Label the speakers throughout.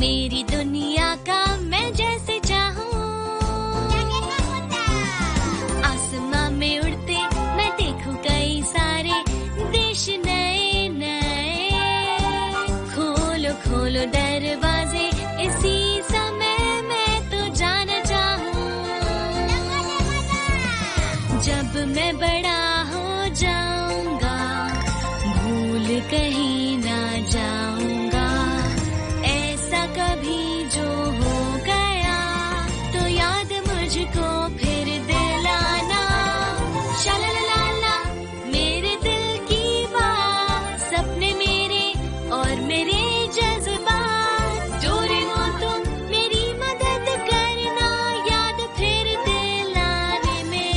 Speaker 1: मेरी दुनिया का मैं जैसे चाहूँ। आसमां में उड़ते मैं देखूं कई सारे देश नए नए। खोलो खोलो दरवाजे इसी समय मैं तो जाना चाहूँ। जब मैं बड़ा हो जाऊंगा भूल कहीं ना जाऊंगा। ऐसा कभी जो हो गया तो याद मुझको फिर दिलाना। शालालाला मेरे दिल की बात, सपने मेरे और मेरे जज्बात। डोरेमोन तुम मेरी मदद करना याद फिर दिलाने में।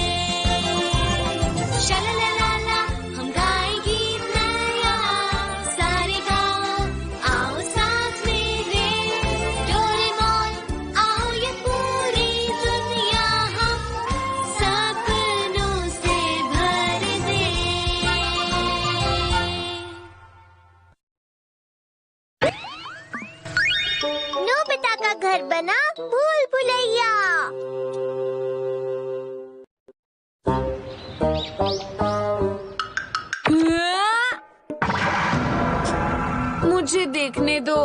Speaker 1: शालालाला हम गाए गीत नया, सारे गाओ आओ साथ मेरे। डोरेमोन आओ ये पूरी दुनिया हम सपनों से भर दे। नोबिता का घर बना भूल भुलैया।
Speaker 2: मुझे देखने दो।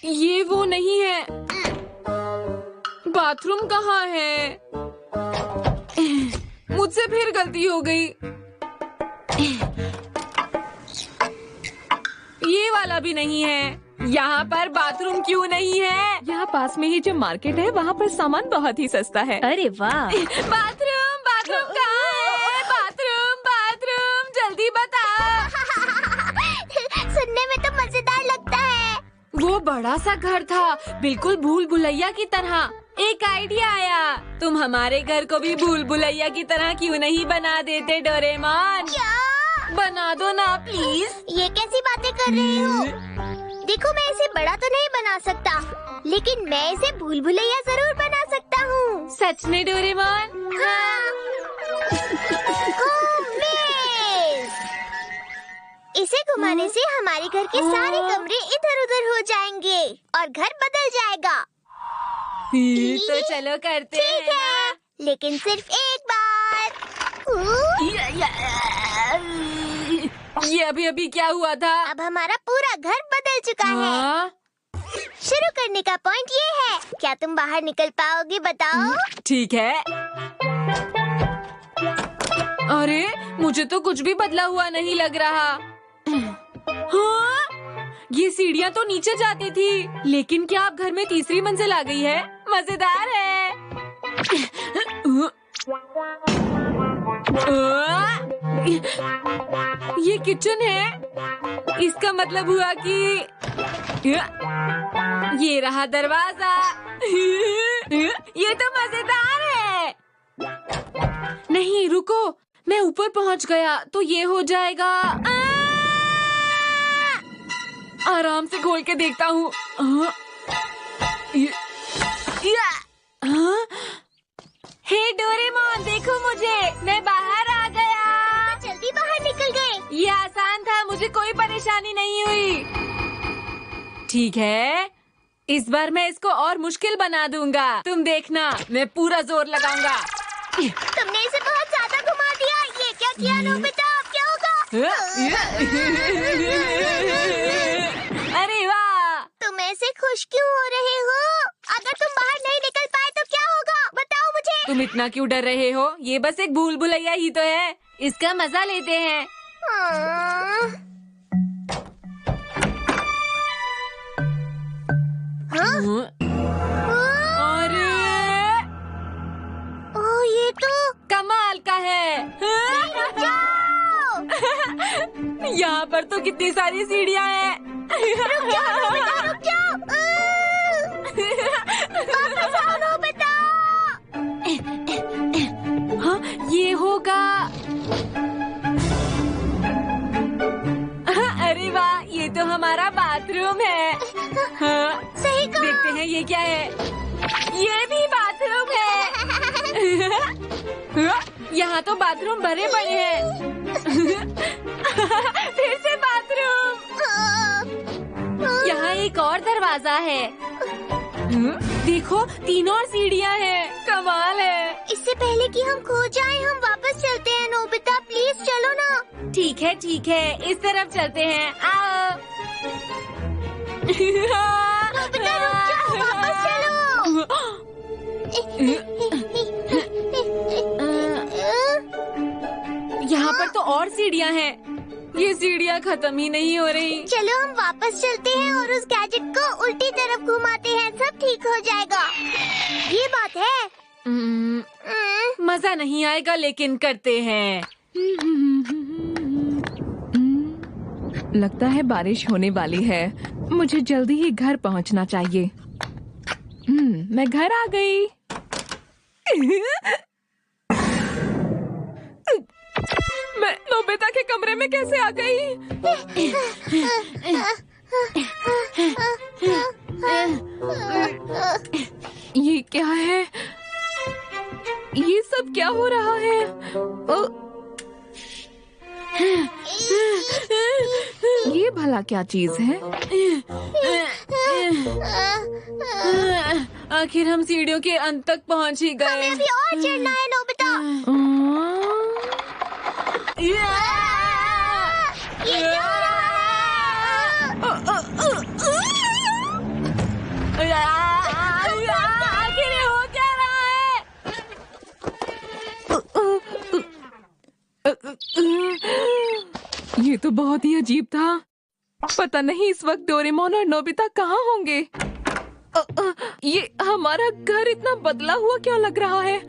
Speaker 2: ये वो नहीं है। बाथरूम कहाँ है? मुझसे फिर गलती हो गई। ये वाला भी नहीं है। यहाँ पर बाथरूम क्यों नहीं है?
Speaker 3: यहाँ पास में ही जो मार्केट है वहाँ पर सामान बहुत ही सस्ता है। अरे वाह।
Speaker 2: बाथरूम बाथरूम कहाँ है? बाथरूम बाथरूम जल्दी बताओ।
Speaker 1: सुनने में तो मजेदार लगता है।
Speaker 2: वो बड़ा सा घर था, बिल्कुल भूल भुलैया की तरह। एक आइडिया आया, तुम हमारे घर को भी भूल भुलैया की तरह क्यों नहीं बना देते डोरेमोन?
Speaker 1: क्या?
Speaker 2: बना दो ना प्लीज।
Speaker 1: ये कैसी बातें कर रहे हो? देखो मैं इसे बड़ा तो नहीं बना सकता, लेकिन मैं इसे भूल भुलैया जरूर बना सकता हूँ।
Speaker 2: सच में डोरेमोन?
Speaker 1: हाँ। इसे घुमाने से हमारे घर के सारे कमरे इधर-उधर हो जाएंगे और घर बदल जाएगा।
Speaker 2: तो चलो करते हैं।
Speaker 1: ठीक है, लेकिन सिर्फ एक बार।
Speaker 2: ये अभी अभी क्या हुआ था?
Speaker 1: अब हमारा पूरा घर बदल चुका है।
Speaker 2: हाँ?
Speaker 1: शुरू करने का पॉइंट ये है। क्या तुम बाहर निकल पाओगे बताओ?
Speaker 2: ठीक है। अरे मुझे तो कुछ भी बदला हुआ नहीं लग रहा। हाँ? ये सीढ़ियाँ तो नीचे जाती थी, लेकिन क्या अब घर में तीसरी मंजिल आ गई है? मजेदार है। ये किचन है। इसका मतलब हुआ कि ये रहा दरवाजा। ये तो मजेदार है। नहीं रुको, मैं ऊपर पहुंच गया तो ये हो जाएगा। आराम से खोल के देखता हूँ। हे डोरेमोन देखो मुझे, मैं बाहर आ गया।
Speaker 1: तो जल्दी बाहर निकल गए।
Speaker 2: ये आसान था, मुझे कोई परेशानी नहीं हुई। ठीक है, इस बार मैं इसको और मुश्किल बना दूंगा। तुम देखना, मैं पूरा जोर लगाऊंगा।
Speaker 1: तुमने इसे बहुत ज्यादा घुमा दिया। ये क्या किया नोबिता? अब क्या होगा?
Speaker 2: अरे वाह!
Speaker 1: तुम ऐसे खुश क्यों हो रहे हो? अगर तुम बाहर नहीं निकल पाए तो क्या होगा? बताओ मुझे।
Speaker 2: तुम इतना क्यों डर रहे हो? ये बस एक भूल भुलैया ही तो है। इसका मजा लेते हैं।
Speaker 1: हाँ?
Speaker 2: अरे
Speaker 1: ओह, ये तो
Speaker 2: कमाल का है। यहाँ पर तो कितनी सारी सीढ़ियाँ हैं।
Speaker 1: रुक जाओ। वापस आओ नोबिता।
Speaker 2: हाँ, ये होगा। अरे वाह, ये तो हमारा बाथरूम है। हाँ,
Speaker 1: सही कहा।
Speaker 2: देखते हैं ये क्या है। ये भी बाथरूम है। यहाँ तो बाथरूम भरे पड़े हैं। फिर से बाथरूम। मजा है। देखो 3 और सीढ़ियाँ हैं, कमाल है।
Speaker 1: इससे पहले कि हम खो जाएं, हम वापस चलते हैं। नोबिता प्लीज चलो ना।
Speaker 2: ठीक है, इस तरफ चलते हैं। आओ।
Speaker 1: नोबिता रुक जाओ, वापस चलो।
Speaker 2: यहाँ पर तो और सीढ़ियाँ हैं। ये सीढ़ियाँ खत्म ही नहीं हो रही।
Speaker 1: चलो हम वापस चलते हैं और उस गैजेट को उल्टी तरफ घुमाते हैं, सब ठीक हो जाएगा। ये बात है।
Speaker 2: मजा नहीं आएगा लेकिन करते हैं।
Speaker 3: लगता है बारिश होने वाली है। मुझे जल्दी ही घर पहुंचना चाहिए। मैं घर आ गई। मैं नोबिता के कमरे में कैसे आ गई? ये क्या है? ये सब क्या हो रहा है? ये भला क्या चीज है?
Speaker 2: आखिर हम सीढ़ियों के अंत तक पहुंच ही गए।
Speaker 1: हमें अभी और चढ़ना है नोबिता। ये क्या हो रहा है?
Speaker 2: आखिर हो क्या रहा है?
Speaker 3: ये तो बहुत ही अजीब था। पता नहीं इस वक्त डोरेमोन और नोबिता कहाँ होंगे। ये हमारा घर इतना बदला हुआ क्यों लग रहा है?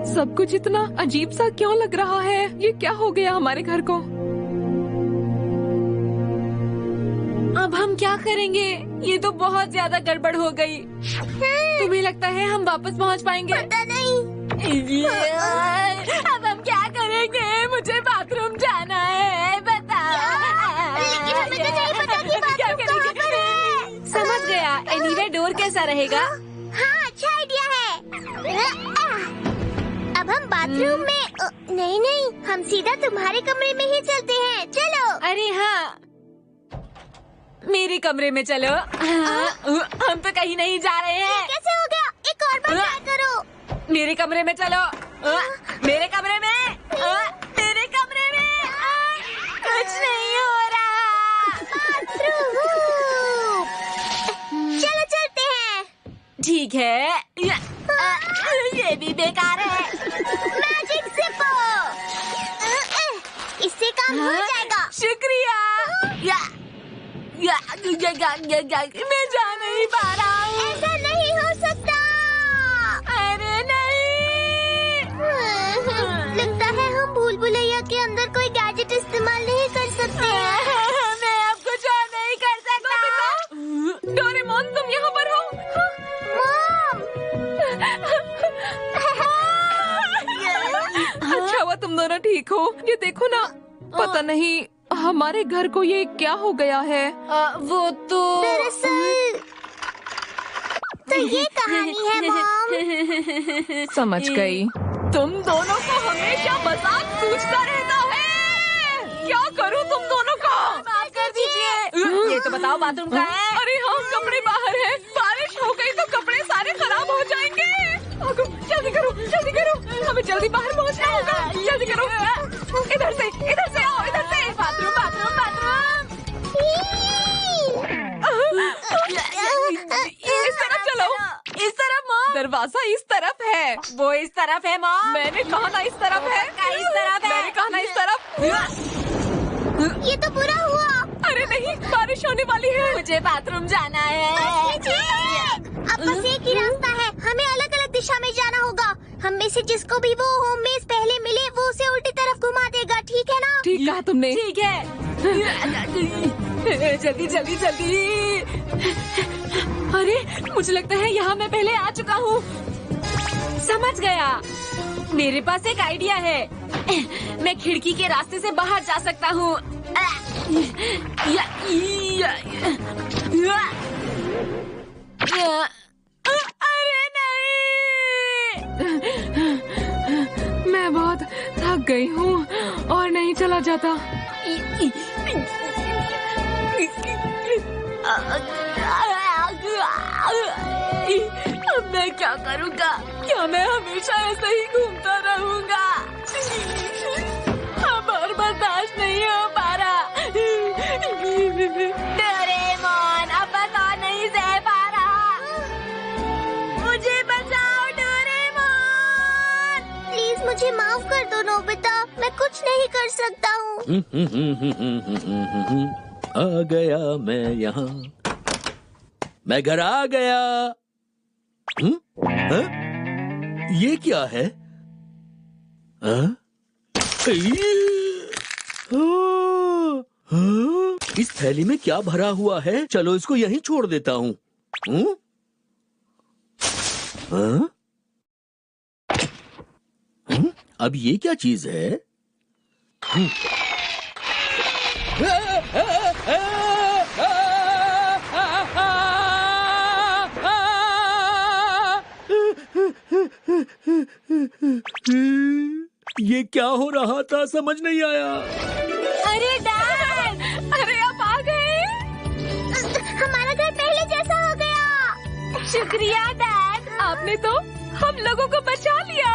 Speaker 3: सब कुछ इतना अजीब सा क्यों लग रहा है? ये क्या हो गया हमारे घर को?
Speaker 2: अब हम क्या करेंगे? ये तो बहुत ज्यादा गड़बड़ हो गई। तुम्हें लगता है हम वापस पहुंच पाएंगे?
Speaker 1: पता नहीं।
Speaker 2: अब हम क्या करेंगे? मुझे बाथरूम जाना है, बता।
Speaker 1: लेकिन हमें तो नहीं पता कि बाथरूम कहाँ पर है।
Speaker 2: समझ गया। एनीवे डोर कैसा रहेगा?
Speaker 1: हाँ, अच्छा आइडिया है। अब हम बाथरूम में नहीं, हम सीधा तुम्हारे कमरे में ही चलते हैं। चलो।
Speaker 2: अरे हाँ, मेरे कमरे में चलो। हम तो कहीं नहीं जा रहे हैं।
Speaker 1: कैसे हो गया? एक और बार ट्राई करो।
Speaker 2: मेरे कमरे में चलो। मेरे कमरे में। मेरे कमरे में। कुछ नहीं हो रहा।
Speaker 1: बाथरूम। चलो चलते हैं।
Speaker 2: ठीक है। ये भी बेकार है।
Speaker 1: मैजिक सिपो। इससे काम हो जाएगा।
Speaker 2: शुक्रिया। मैं जा नहीं पा रहा हूँ।
Speaker 1: ऐसा नहीं हो सकता।
Speaker 2: अरे नहीं।
Speaker 1: लगता है हम भूल भुलैया के अंदर कोई गैजेट इस्तेमाल नहीं कर सकते हैं।
Speaker 2: मैं अब कुछ और नहीं कर सकता।
Speaker 3: डोरेमोन तुम यहाँ पर हो?
Speaker 1: मॉम।
Speaker 3: अच्छा हुआ तुम दोनों ठीक हो। ये देखो ना, पता नहीं हमारे घर को ये क्या हो गया है।
Speaker 2: वो तो
Speaker 1: दरअसल तो ये कहानी है मॉम।
Speaker 3: समझ गई। तुम दोनों को हमेशा मजाक सूझता रहता है। क्या करूं तुम दोनों को?
Speaker 2: माफ कर दीजिए। ये तो बताओ बाथरूम कहाँ है?
Speaker 3: अरे हाँ, कपड़े बाहर है। बारिश हो गई तो कपड़े सारे खराब हो जाएंगे। जल्दी करो, जल्दी करो, हमें जल्दी बाहर पहुंचना होगा। जल्दी करो। इधर से आओ, इधर से।
Speaker 2: Bathroom bathroom bathroom.
Speaker 3: इस तरफ चलो।
Speaker 2: इस तरफ मॉम।
Speaker 3: दरवाजा इस तरफ है।
Speaker 2: वो इस तरफ है मॉम।
Speaker 3: मैंने कहा ना इस तरफ है।
Speaker 2: इस तरफ है।
Speaker 3: मैंने कहा ना इस तरफ।
Speaker 1: ये तो बुरा हुआ।
Speaker 3: अरे नहीं, बारिश होने वाली है।
Speaker 2: मुझे बाथरूम जाना है।
Speaker 1: अब बस एक ही रास्ता है। हमें अलग अलग दिशा में जाना होगा। हम में से जिसको भी वो होम मेज पहले मिले वो उसे उल्टी तरफ घुमा देगा। ठीक है ना?
Speaker 3: ठीक कहा तुमने।
Speaker 2: ठीक है। जल्दी जल्दी जल्दी। अरे मुझे लगता है यहाँ मैं पहले आ चुका हूँ। समझ गया। मेरे पास एक आइडिया है। मैं खिड़की के रास्ते से बाहर जा सकता हूँ। अरे नहीं।
Speaker 3: मैं बहुत थक गई हूँ और नहीं चला जाता।
Speaker 2: अब मैं क्या करूँगा? क्या मैं हमेशा ऐसे ही घूमता रहूँगा? अब और बर्दाश्त नहीं हो पा रहा। डोरेमोन, अब बता नहीं सह पा रहा। मुझे बचाओ डोरेमोन।
Speaker 1: प्लीज मुझे माफ कर दो नोबिता, मैं कुछ नहीं कर सकता हूँ।
Speaker 4: आ गया मैं यहाँ, मैं घर आ गया। हाँ? ये क्या है? हाँ? इस थैली में क्या भरा हुआ है? चलो इसको यहीं छोड़ देता हूँ। अब ये क्या चीज है? ये क्या हो रहा था, समझ नहीं आया।
Speaker 2: अरे डैड,
Speaker 3: अरे आप आ गए।
Speaker 1: हमारा घर पहले जैसा हो गया।
Speaker 2: शुक्रिया डैड।
Speaker 3: आपने तो हम लोगों को बचा लिया।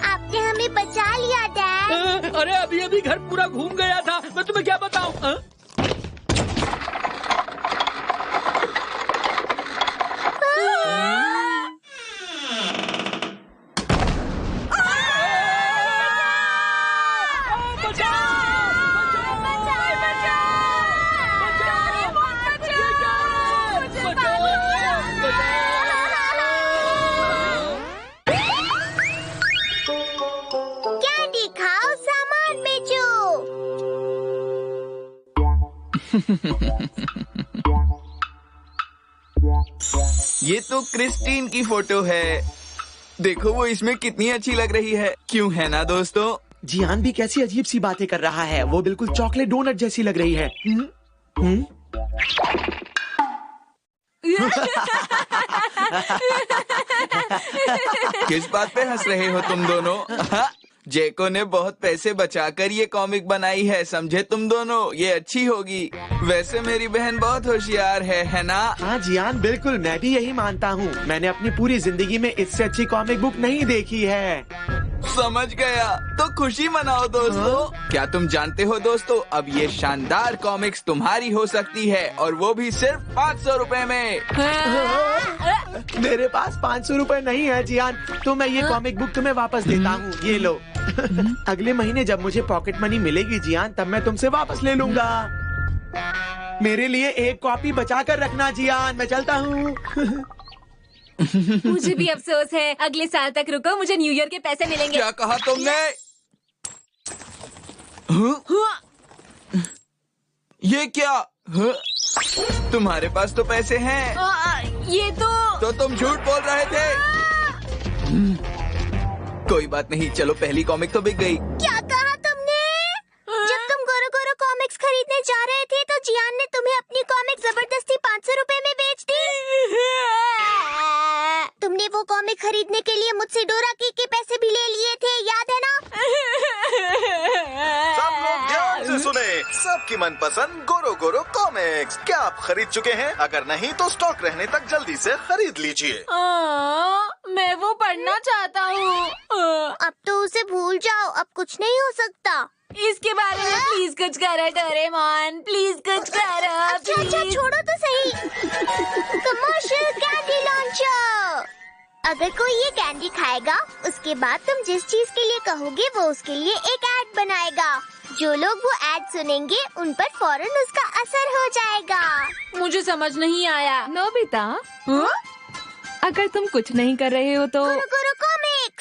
Speaker 1: आपने हमें बचा लिया डैड।
Speaker 4: अरे अभी अभी घर पूरा घूम गया था, मैं तुम्हें क्या बताऊं?
Speaker 1: कैंडी खाओ, सामान बेचो।
Speaker 5: ये तो क्रिस्टीन की फोटो है। देखो वो इसमें कितनी अच्छी लग रही है, क्यों है ना दोस्तों?
Speaker 6: जियान भी कैसी अजीब सी बातें कर रहा है। वो बिल्कुल चॉकलेट डोनट जैसी लग रही है।
Speaker 5: किस बात पे हंस रहे हो तुम दोनों? जेको ने बहुत पैसे बचाकर ये कॉमिक बनाई है, समझे तुम दोनों? ये अच्छी होगी। वैसे मेरी बहन बहुत होशियार है ना?
Speaker 6: हाँ जियान, बिल्कुल मैं भी यही मानता हूँ। मैंने अपनी पूरी जिंदगी में इससे अच्छी कॉमिक बुक नहीं देखी है।
Speaker 5: समझ गया, तो खुशी मनाओ दोस्तों। क्या तुम जानते हो दोस्तों, अब ये शानदार कॉमिक्स तुम्हारी हो सकती है, और वो भी सिर्फ 500 रुपए में।
Speaker 6: मेरे पास 500 रुपए नहीं है जियान, तो मैं ये कॉमिक बुक तुम्हें वापस देता हूँ। ये लो। अगले महीने जब मुझे पॉकेट मनी मिलेगी जियान, तब मैं तुमसे वापस ले लूंगा। मेरे लिए एक कॉपी बचा कर रखना जियान, मैं चलता हूँ।
Speaker 2: मुझे भी अफसोस है। अगले साल तक रुको, मुझे न्यू ईयर के पैसे मिलेंगे।
Speaker 5: क्या कहा तुमने? ये क्या? तुम्हारे पास तो पैसे हैं।
Speaker 2: ये तो
Speaker 5: तुम झूठ बोल रहे थे। कोई बात नहीं, चलो पहली कॉमिक तो बिक गई।
Speaker 1: क्या कहा तुमने? जब तुम गोरो गोरो कॉमिक्स खरीदने जा रहे थे तो जियान ने तुम्हें अपनी कॉमिक जबरदस्ती 500 रुपए में बेच दी। तुमने वो कॉमिक खरीदने के लिए मुझसे डोरा के पैसे भी ले लिए थे, याद है ना?
Speaker 7: सब लोग ध्यान से सुने, सबकी मनपसंद गोरो गोरो कॉमिक्स क्या आप खरीद चुके हैं? अगर नहीं तो स्टॉक रहने तक जल्दी से खरीद लीजिए।
Speaker 2: मैं वो पढ़ना चाहता हूँ।
Speaker 1: अब तो उसे भूल जाओ, अब कुछ नहीं हो सकता।
Speaker 2: इसके बारे में प्लीज कुछ करो डोरेमोन, प्लीज कुछ करो।
Speaker 1: अच्छा छोड़ो तो सही। Commercial candy launcher. अगर कोई ये कैंडी खाएगा, उसके बाद तुम जिस चीज के लिए कहोगे वो उसके लिए एक ऐड बनाएगा। जो लोग वो ऐड सुनेंगे उन पर फौरन उसका असर हो जाएगा।
Speaker 2: मुझे समझ नहीं आया।
Speaker 3: नोबिता, अगर तुम कुछ नहीं कर रहे हो तो
Speaker 1: गोरो गोरो कॉमिक।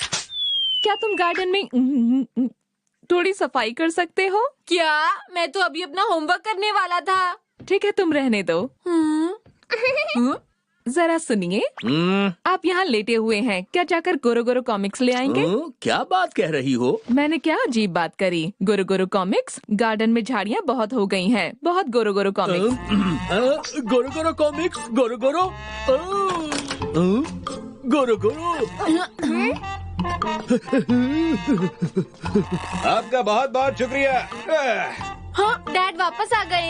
Speaker 3: क्या तुम गार्डन में थोड़ी सफाई कर सकते हो?
Speaker 2: क्या? मैं तो अभी अपना होमवर्क करने वाला था।
Speaker 3: ठीक है, तुम रहने दो। जरा सुनिए, आप यहाँ लेटे हुए हैं, क्या जाकर गोरो गोरो कॉमिक्स ले आएंगे?
Speaker 4: क्या बात कह रही हो?
Speaker 3: मैंने क्या अजीब बात करी? गोरो गोरो कॉमिक्स, गार्डन में झाड़ियाँ बहुत हो गई हैं, बहुत गोरो गोरो कॉमिक्स।
Speaker 4: गोरो गोरो कॉमिक्स, गोरो गोरो गोरो गोरो।
Speaker 8: आपका बहुत बहुत शुक्रिया।
Speaker 2: हाँ डैड वापस आ गए।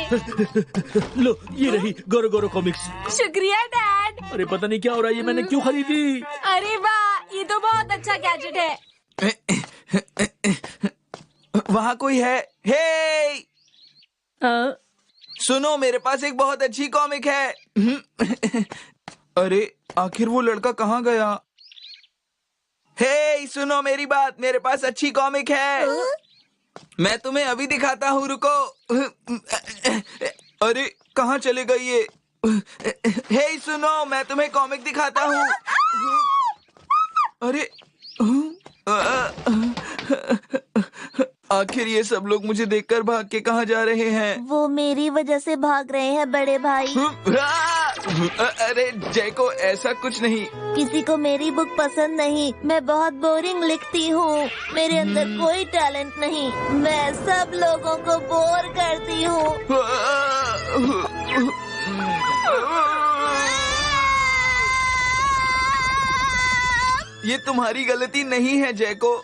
Speaker 4: लो ये रही गोरो गोरो कॉमिक्स।
Speaker 2: शुक्रिया डैड।
Speaker 4: अरे पता नहीं क्या हो रहा है, ये मैंने क्यों खरीदी?
Speaker 2: अरे वाह, ये तो बहुत अच्छा गैजेट है।
Speaker 5: वहाँ कोई है? हे सुनो, मेरे पास एक बहुत अच्छी कॉमिक है। अरे आखिर वो लड़का कहाँ गया? हे सुनो मेरी बात, मेरे पास अच्छी कॉमिक है। मैं तुम्हें अभी दिखाता हूँ, रुको। अरे कहाँ चले गई ये? हे सुनो, मैं तुम्हें कॉमिक दिखाता हूँ। अरे आखिर ये सब लोग मुझे देखकर भाग के कहाँ जा रहे हैं?
Speaker 1: वो मेरी वजह से भाग रहे हैं बड़े भाई।
Speaker 5: अरे जैको, ऐसा कुछ नहीं।
Speaker 1: किसी को मेरी बुक पसंद नहीं। मैं बहुत बोरिंग लिखती हूँ। मेरे अंदर कोई टैलेंट नहीं। मैं सब लोगों को बोर करती हूँ।
Speaker 5: ये तुम्हारी गलती नहीं है जैको।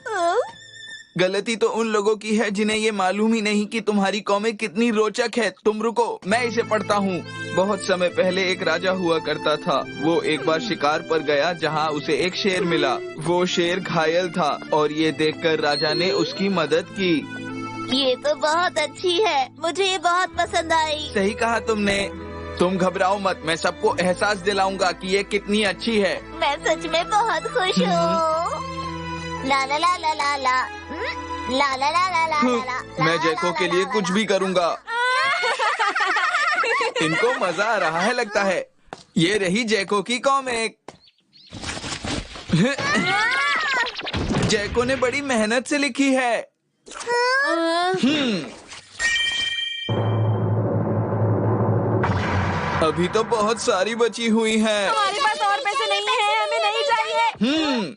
Speaker 5: गलती तो उन लोगों की है जिन्हें ये मालूम ही नहीं कि तुम्हारी कॉमिक कितनी रोचक है। तुम रुको, मैं इसे पढ़ता हूँ। बहुत समय पहले एक राजा हुआ करता था। वो एक बार शिकार पर गया जहाँ उसे एक शेर मिला। वो शेर घायल था और ये देखकर राजा ने उसकी मदद की।
Speaker 1: ये तो बहुत अच्छी है। मुझे ये बहुत पसंद आई।
Speaker 5: सही कहा तुमने। तुम घबराओ मत, मैं सबको एहसास दिलाऊंगा कि ये कितनी अच्छी है।
Speaker 1: मैं सच में बहुत खुश हूँ। ला ला ला ला ला ला ला ला ला ला ला ला।
Speaker 5: मैं जैको के लिए कुछ भी करूँगा। इनको मजा आ रहा है लगता है। ये रही जैको की कॉमिक। जैको ने बड़ी मेहनत से लिखी है। अभी तो बहुत सारी बची हुई हैं।
Speaker 2: हमारे पास और पैसे नहीं है, हमें नहीं चाहिए।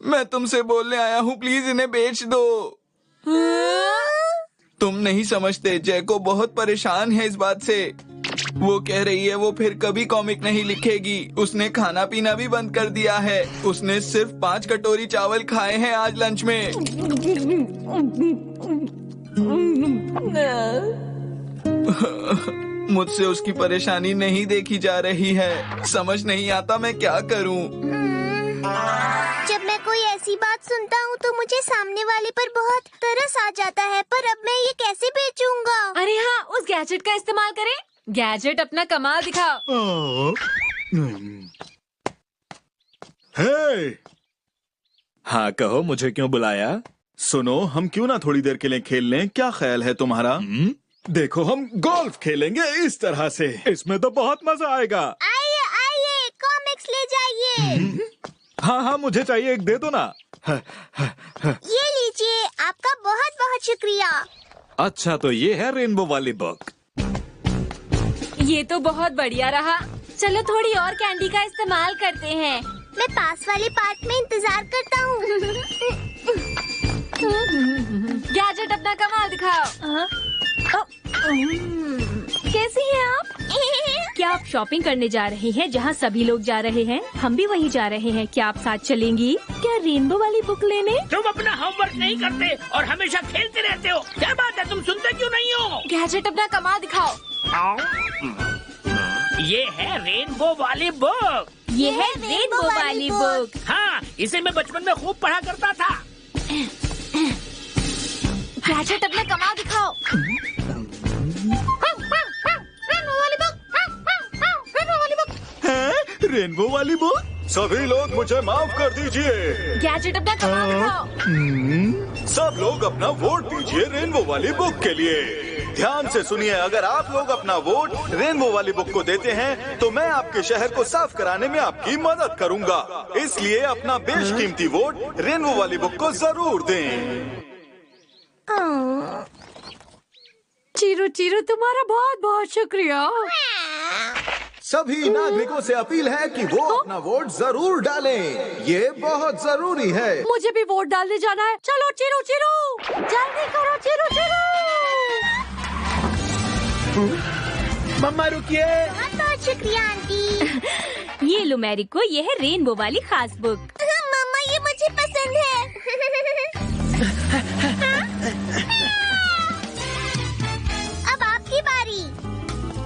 Speaker 5: मैं तुमसे बोलने आया हूँ, प्लीज इन्हें बेच दो। तुम नहीं समझते, जैको बहुत परेशान है इस बात से। वो कह रही है वो फिर कभी कॉमिक नहीं लिखेगी। उसने खाना पीना भी बंद कर दिया है। उसने सिर्फ 5 कटोरी चावल खाए हैं आज लंच में। मुझसे उसकी परेशानी नहीं देखी जा रही है। समझ नहीं आता मैं क्या करूं।
Speaker 1: जब मैं कोई ऐसी बात सुनता हूँ तो मुझे सामने वाले पर बहुत तरस आ जाता है। पर अब मैं ये कैसे बेचूंगा?
Speaker 2: अरे हाँ, उस गैजेट का इस्तेमाल करें। गैजेट अपना कमाल दिखाओ।
Speaker 8: हे!
Speaker 9: हाँ कहो, मुझे क्यों बुलाया?
Speaker 8: सुनो, हम क्यों ना थोड़ी देर के लिए खेल लें? क्या ख्याल है तुम्हारा? देखो, हम गोल्फ खेलेंगे इस तरह से।
Speaker 9: इसमें तो बहुत मजा आएगा।
Speaker 1: आइए आइए, कॉमिक्स ले जाइए।
Speaker 9: हाँ हाँ, मुझे चाहिए, एक दे दो ना।
Speaker 1: ये लीजिए, आपका बहुत बहुत शुक्रिया।
Speaker 9: अच्छा, तो ये है रेनबो वाली बुक।
Speaker 2: ये तो बहुत बढ़िया रहा। चलो थोड़ी और कैंडी का इस्तेमाल करते हैं।
Speaker 1: मैं पास वाले पार्क में इंतजार करता हूँ।
Speaker 2: गैजेट अपना कमाल दिखाओ। कैसी हैं आप? क्या आप शॉपिंग करने जा रहे हैं जहाँ सभी लोग जा रहे हैं? हम भी वहीं जा रहे हैं। क्या आप साथ चलेंगी? क्या रेनबो वाली बुक लेने?
Speaker 4: तुम अपना होमवर्क नहीं करते और हमेशा खेलते रहते हो। क्या बात है, तुम सुनते क्यों नहीं हो?
Speaker 2: गैजेट अपना कमाल दिखाओ।
Speaker 4: ये है रेनबो वाली बुक।
Speaker 2: ये है रेनबो वाली बुक।
Speaker 4: हाँ, इसे मैं बचपन में खूब पढ़ा करता था।
Speaker 2: गैजेट अपना कमाल दिखाओ।
Speaker 8: रेनबो वाली बुक? सभी लोग मुझे माफ कर दीजिए।
Speaker 2: गैजेट अपना कमाल दिखाओ।
Speaker 8: सब लोग अपना वोट दीजिए रेनबो वाली बुक के लिए। ध्यान से सुनिए, अगर आप लोग अपना वोट रेनबो वाली बुक को देते हैं तो मैं आपके शहर को साफ कराने में आपकी मदद करूंगा। इसलिए अपना बेशकीमती वोट रेनबो वाली बुक को जरूर दें।
Speaker 2: चीरू चीरू, तुम्हारा बहुत बहुत शुक्रिया।
Speaker 7: सभी नागरिकों से अपील है कि वो अपना वोट जरूर डालें। ये बहुत जरूरी है।
Speaker 2: मुझे भी वोट डालने जाना है। चलो चीरू चीरू, जल्दी करो चीरू चीरू।
Speaker 6: मम्मा रुकिए।
Speaker 1: बहुत बहुत शुक्रिया आंटी।
Speaker 2: ये लो मैरिको, ये है रेनबो वाली खास बुक।
Speaker 1: मम्मा, ये मुझे पसंद है।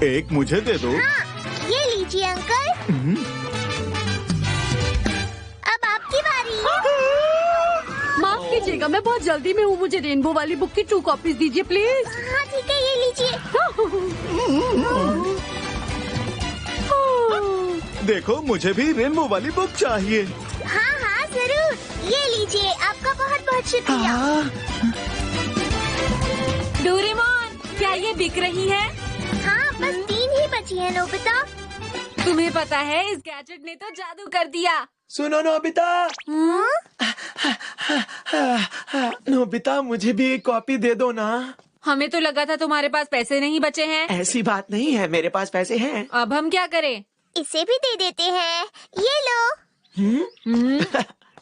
Speaker 8: एक मुझे दे दो।
Speaker 1: हाँ, ये लीजिए अंकल। अब आपकी बारी।
Speaker 3: माफ कीजिएगा, मैं बहुत जल्दी में हूँ। मुझे रेनबो वाली बुक की 2 कॉपीज दीजिए प्लीज।
Speaker 1: हाँ ठीक है, ये लीजिए।
Speaker 8: देखो, मुझे भी रेनबो वाली बुक चाहिए।
Speaker 1: हाँ हाँ जरूर, ये लीजिए। आपका बहुत बहुत शुक्रिया।
Speaker 2: डोरेमोन, क्या ये बिक रही है?
Speaker 1: हाँ, बस 3 ही बची है नोबिता।
Speaker 2: तुम्हें पता है इस गैजेट ने तो जादू कर दिया।
Speaker 6: सुनो नोबिता। नोबिता, मुझे भी एक कॉपी दे दो ना।
Speaker 2: हमें तो लगा था तुम्हारे पास पैसे नहीं बचे हैं।
Speaker 6: ऐसी बात नहीं है, मेरे पास पैसे हैं।
Speaker 2: अब हम क्या करें?
Speaker 1: इसे भी दे देते हैं। ये लो।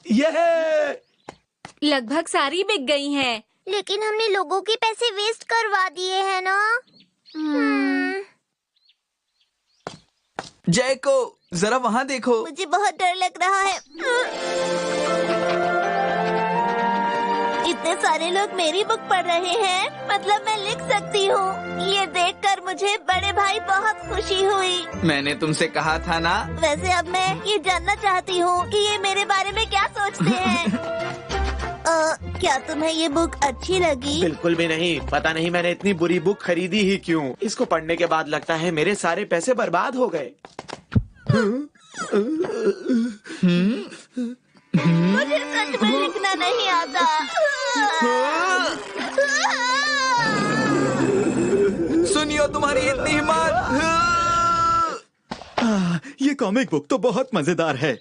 Speaker 6: ये
Speaker 2: लगभग सारी बिक गई हैं।
Speaker 1: लेकिन हमने लोगों के पैसे वेस्ट करवा दिए हैं ना।
Speaker 5: जय को जरा वहाँ देखो।
Speaker 1: मुझे बहुत डर लग रहा है। इतने सारे लोग मेरी बुक पढ़ रहे हैं, मतलब मैं लिख सकती हूँ। ये देखकर मुझे बड़े भाई बहुत खुशी हुई।
Speaker 5: मैंने तुमसे कहा था ना।
Speaker 1: वैसे अब मैं ये जानना चाहती हूँ कि ये मेरे बारे में क्या सोचते हैं। क्या तुम्हें ये बुक अच्छी लगी?
Speaker 6: बिल्कुल भी नहीं। पता नहीं मैंने इतनी बुरी बुक खरीदी ही क्यों। इसको पढ़ने के बाद लगता है मेरे सारे पैसे बर्बाद हो गए।
Speaker 1: मुझे सच में लिखना नहीं आता।
Speaker 5: सुनियो, तुम्हारी इतनी हिम्मत।
Speaker 8: ये कॉमिक बुक तो बहुत मजेदार है।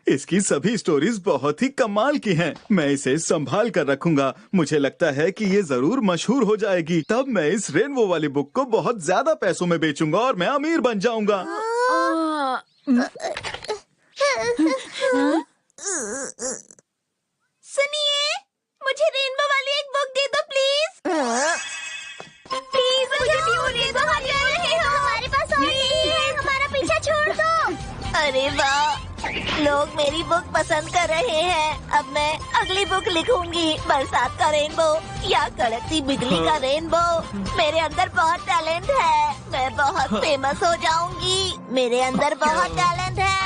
Speaker 8: इसकी सभी स्टोरीज बहुत ही कमाल की हैं। मैं इसे संभाल कर रखूंगा। मुझे लगता है कि ये जरूर मशहूर हो जाएगी। तब मैं इस रेनबो वाली बुक को बहुत ज्यादा पैसों में बेचूंगा और मैं अमीर बन जाऊंगा।
Speaker 1: सुनिए, मुझे रेनबो वाली एक बुक दे दो प्लीज। प्लीज मुझे भी वो दे दो। हमारे पास और नहीं है, हमारा पीछा छोड़ दो। अरे वाह, लोग मेरी बुक पसंद कर रहे हैं। अब मैं अगली बुक लिखूंगी, बरसात का रेनबो या कड़कती बिजली का रेनबो। मेरे अंदर बहुत टैलेंट है, मैं बहुत फेमस हो जाऊंगी। मेरे अंदर बहुत टैलेंट है।